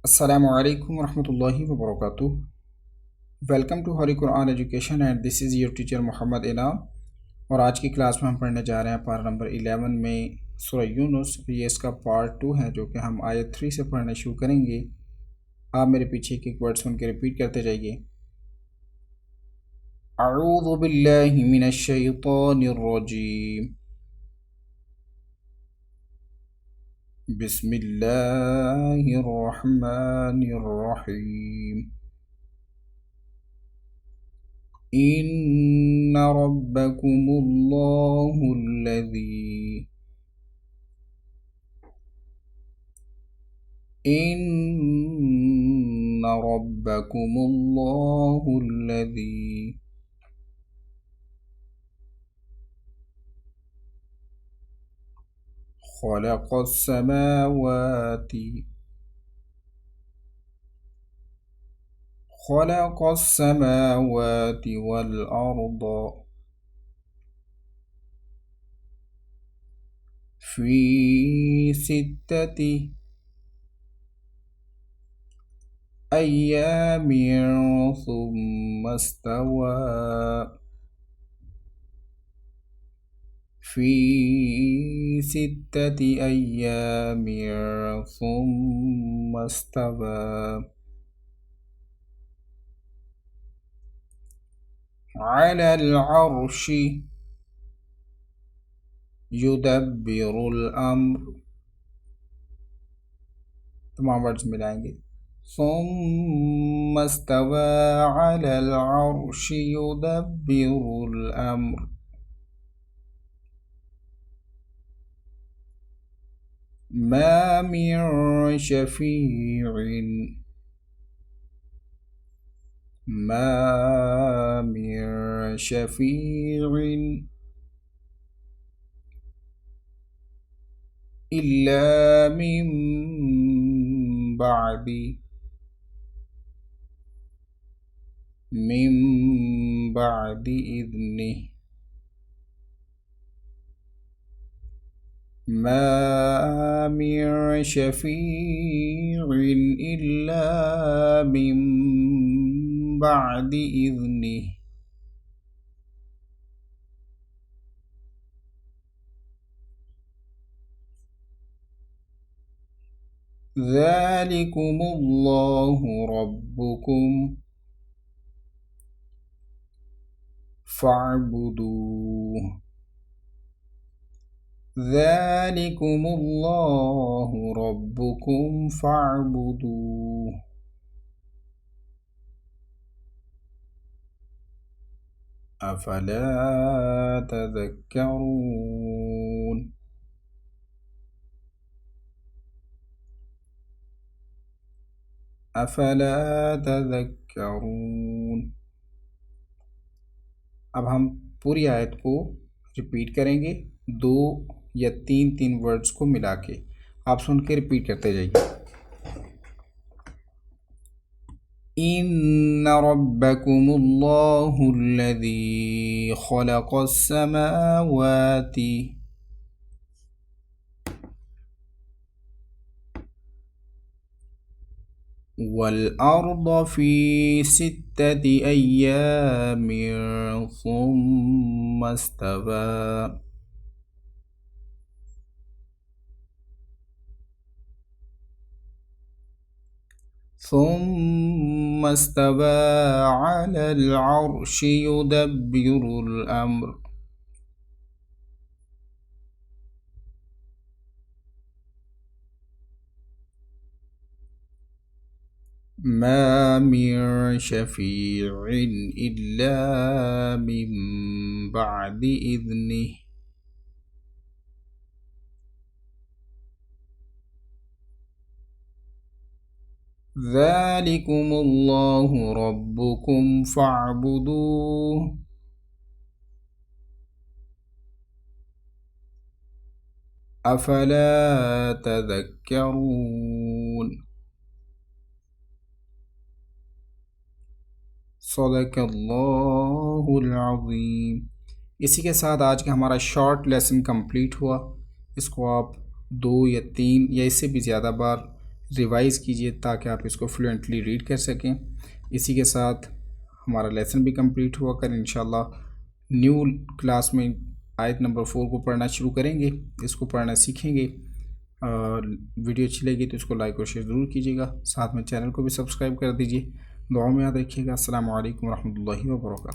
Assalamu alaikum warahmatullahi wabarakatuh. Welcome to हरी Quran education and this is your teacher Mohammad Inam. और आज की क्लास में हम पढ़ने जा रहे हैं पारा नंबर 11 में सूरह यूनुस। ये इसका पार्ट 2 है जो कि हम आयत 3 से पढ़ना शुरू करेंगे। आप मेरे पीछे एक एक वर्ड सुन के रिपीट करते जाइए। अऊज़ु बिल्लाहि मिनश शैतानिर रजीम। बिस्मिल्लाहिर रहमानिर रहीम। إن ربكم الله الذي إن ربكم الله الذي خلق السماوات والأرض في 6 أيام ثم استوى في 6 أيام ثم استوى على العرش يدبر الأمر। तमाम वर्ड्स मिलाएंगे। ثم استوى على العرش يدبر الأمر ما من شفيع إلا من بعد إذنه ما من شفيع إلا من بعد إذنه ذلكم الله ربكم فاعبدوه ذلكم الله ربكم فاعبدوه أفلا تذكرون أفلا तज़क्करून। अब हम पूरी आयत को रिपीट करेंगे, 2 या 3 वर्ड्स को मिला के। आप सुन के रिपीट करते जाइए। إن ربكم الله الذي خلق السماوات والأرض في 6 أيام ثم استوى على العرش يدبر الأمر ما من شفيع إلا من بعد إذنه ذلكم الله ربكم فاعبدوه أفلا تذكرون सदक़ल्लाहुल अज़ीम। इसी के साथ आज का हमारा शॉर्ट लेसन कंप्लीट हुआ। इसको आप 2 या 3 या इससे भी ज़्यादा बार रिवाइज़ कीजिए ताकि आप इसको फ्लुएंटली रीड कर सकें। इसी के साथ हमारा लेसन भी कंप्लीट हुआ कर इंशाल्लाह न्यू क्लास में आयत नंबर 4 को पढ़ना शुरू करेंगे, इसको पढ़ना सीखेंगे। वीडियो अच्छी लगी तो इसको लाइक और शेयर ज़रूर कीजिएगा, साथ में चैनल को भी सब्सक्राइब कर दीजिए। दुआ में याद रखिएगा। अस्सलामु अलैकुम रहमतुल्लाहि व बरकातहू।